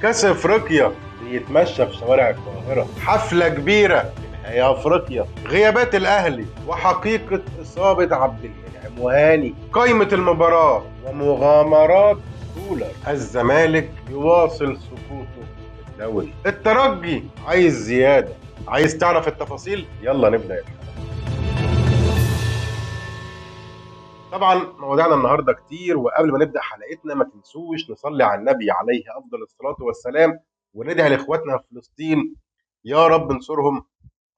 كأس افريقيا بيتمشى في شوارع القاهرة، حفلة كبيرة في نهاية افريقيا، غيابات الاهلي وحقيقة اصابة عبد المنعم وهاني، قائمة المباراة ومغامرات كولر، الزمالك يواصل سقوطه في الدوري، الترجي عايز زيادة. عايز تعرف التفاصيل؟ يلا نبدأ. طبعا مواضيعنا النهارده كتير، وقبل ما نبدا حلقتنا ما تنسوش نصلي على النبي عليه افضل الصلاه والسلام، وندعي لاخواتنا في فلسطين يا رب انصرهم،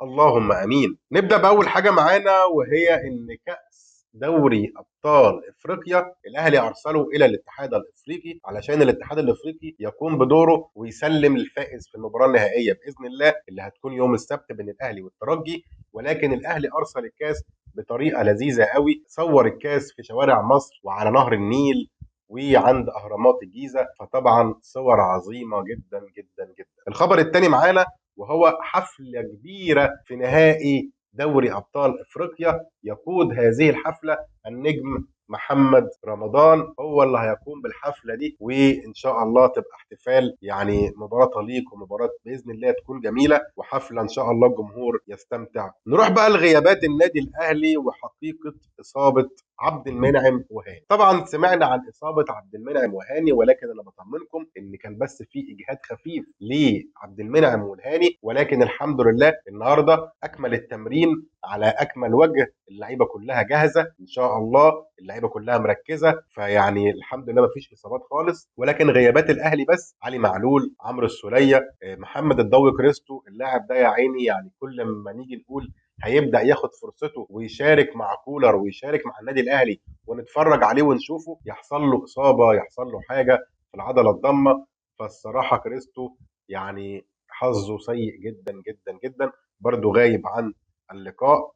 اللهم امين. نبدا باول حاجه معانا، وهي ان كاس دوري ابطال افريقيا الاهلي ارسله الى الاتحاد الافريقي علشان الاتحاد الافريقي يقوم بدوره ويسلم الفائز في المباراه النهائيه باذن الله اللي هتكون يوم السبت بين الاهلي والترجي. ولكن الاهلي ارسل الكاس بطريقه لذيذه قوي، صور الكاس في شوارع مصر وعلى نهر النيل وعند اهرامات الجيزه، فطبعا صور عظيمه جدا جدا جدا. الخبر الثاني معانا وهو حفلة كبيرة في نهائي دوري أبطال إفريقيا، يقود هذه الحفلة النجم محمد رمضان، هو اللي هيقوم بالحفلة دي، وإن شاء الله تبقى احتفال، يعني مباراة تليق ومباراة بإذن الله تكون جميلة وحفلة إن شاء الله الجمهور يستمتع. نروح بقى لغيابات النادي الأهلي وحقيقة إصابة عبد المنعم وهاني. طبعا سمعنا عن اصابه عبد المنعم وهاني، ولكن انا بطمنكم ان كان بس في اجهاد خفيف لعبد المنعم والهاني، ولكن الحمد لله النهارده اكمل التمرين على اكمل وجه، اللعيبه كلها جاهزه ان شاء الله، اللعيبه كلها مركزه، فيعني الحمد لله ما فيش اصابات خالص. ولكن غيابات الاهلي بس علي معلول، عمرو السوليه، محمد الضوي كريستو، اللاعب ده يا عيني يعني كل ما نيجي نقول هيبدا ياخد فرصته ويشارك مع كولر ويشارك مع النادي الاهلي ونتفرج عليه ونشوفه، يحصل له اصابه، يحصل له حاجه في العضله الضمه. فالصراحه كريستو يعني حظه سيء جدا جدا جدا، برضه غايب عن اللقاء.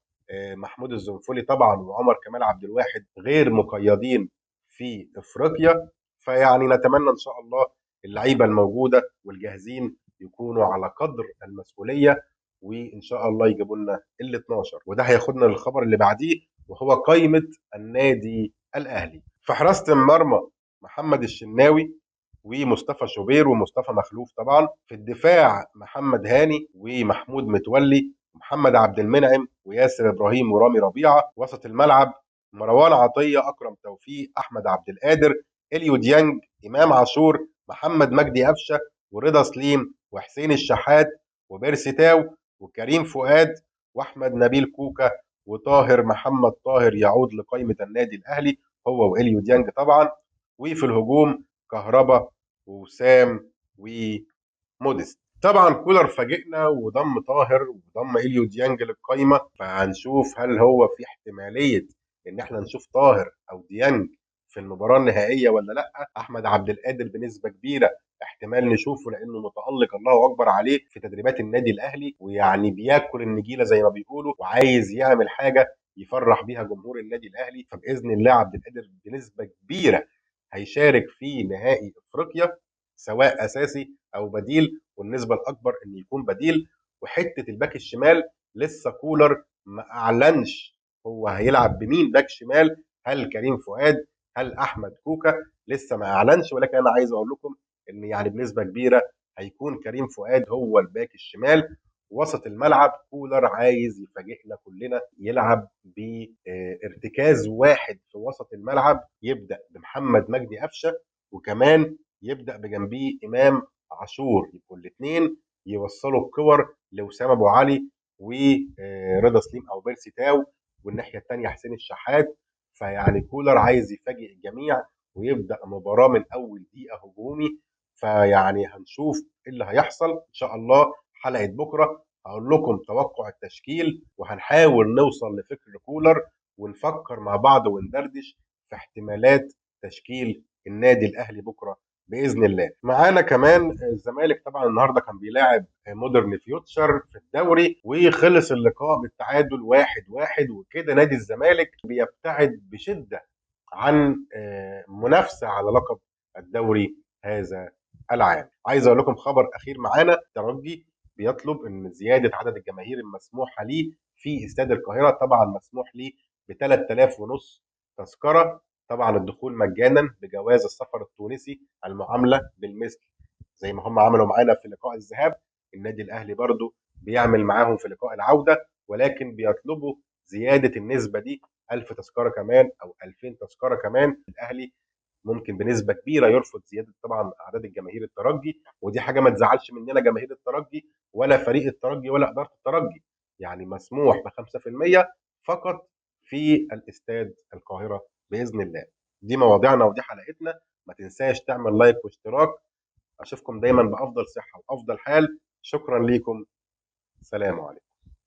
محمود الزنفولي طبعا وعمر كمال عبد الواحد غير مقيدين في افريقيا، فيعني نتمنى ان شاء الله اللعيبه الموجوده والجاهزين يكونوا على قدر المسؤوليه، وان شاء الله يجيبوا لنا ال 12. وده هياخدنا للخبر اللي بعديه، وهو قائمه النادي الاهلي. في حراسه المرمى محمد الشناوي ومصطفى شوبير ومصطفى مخلوف طبعا. في الدفاع محمد هاني ومحمود متولي ومحمد عبد المنعم وياسر ابراهيم ورامي ربيعه. وسط الملعب مروان عطيه، اكرم توفيق، احمد عبد القادر، اليو ديانج، امام عاشور، محمد مجدي قفشه، ورضا سليم، وحسين الشحات، وبيرسي تاو، وكريم فؤاد، واحمد نبيل كوكا، وطاهر محمد طاهر يعود لقائمه النادي الاهلي هو واليو ديانج طبعا. وفي الهجوم كهربا ووسام وموديست. طبعا كولر فاجئنا وضم طاهر وضم اليو ديانج للقائمه، فهنشوف هل هو في احتماليه ان احنا نشوف طاهر او ديانج في المباراه النهائيه ولا لا. احمد عبد القادر بنسبه كبيره احتمال نشوفه، لانه متالق الله اكبر عليه في تدريبات النادي الاهلي، ويعني بياكل النجيله زي ما بيقولوا، وعايز يعمل حاجه يفرح بيها جمهور النادي الاهلي. فباذن الله عبد القادر بنسبه كبيره هيشارك في نهائي افريقيا سواء اساسي او بديل، والنسبه الاكبر ان يكون بديل. وحته الباك الشمال لسه كولر ما اعلنش هو هيلعب بمين باك شمال، هل كريم فؤاد، هل احمد كوكا، لسه ما اعلنش. ولكن انا عايز اقول لكم ان يعني بنسبه كبيره هيكون كريم فؤاد هو الباك الشمال. وسط الملعب كولر عايز يفاجئنا كلنا، يلعب بارتكاز واحد في وسط الملعب، يبدا بمحمد مجدي قفشه، وكمان يبدا بجنبيه امام عاشور، يبقوا الاثنين يوصلوا الكور لوسام ابو علي ورضا سليم او بيرسي تاو، والناحيه الثانيه حسين الشحات. فيعني كولر عايز يفاجئ الجميع ويبدا مباراه من اول دقيقه هجومي. فيعني هنشوف ايه اللي هيحصل ان شاء الله. حلقه بكره هقول لكم توقع التشكيل، وهنحاول نوصل لفكر كولر ونفكر مع بعض وندردش في احتمالات تشكيل النادي الاهلي بكره باذن الله. معانا كمان الزمالك طبعا النهارده كان بيلاعب مودرن فيوتشر في الدوري، وخلص اللقاء بالتعادل 1-1، وكده نادي الزمالك بيبتعد بشده عن منافسه على لقب الدوري هذا العام. عايز اقول لكم خبر اخير معانا، الترجي بيطلب ان زياده عدد الجماهير المسموحه ليه في استاد القاهره. طبعا مسموح ليه ب 3000 ونص تذكره، طبعا الدخول مجانا بجواز السفر التونسي، المعامله بالمثل زي ما هم عملوا معانا في لقاء الذهاب، النادي الاهلي برضو بيعمل معاهم في لقاء العوده، ولكن بيطلبوا زياده النسبه دي 1000 تذكره كمان او 2000 تذكره كمان. الاهلي ممكن بنسبه كبيره يرفض زياده طبعا اعداد الجماهير الترجي، ودي حاجه ما تزعلش مننا جماهير الترجي ولا فريق الترجي ولا اداره الترجي. يعني مسموح ب 5% فقط في الاستاد القاهره باذن الله. دي مواضيعنا ودي حلقتنا. ما تنساش تعمل لايك واشتراك. اشوفكم دايما بافضل صحه وافضل حال. شكرا ليكم. سلام عليكم.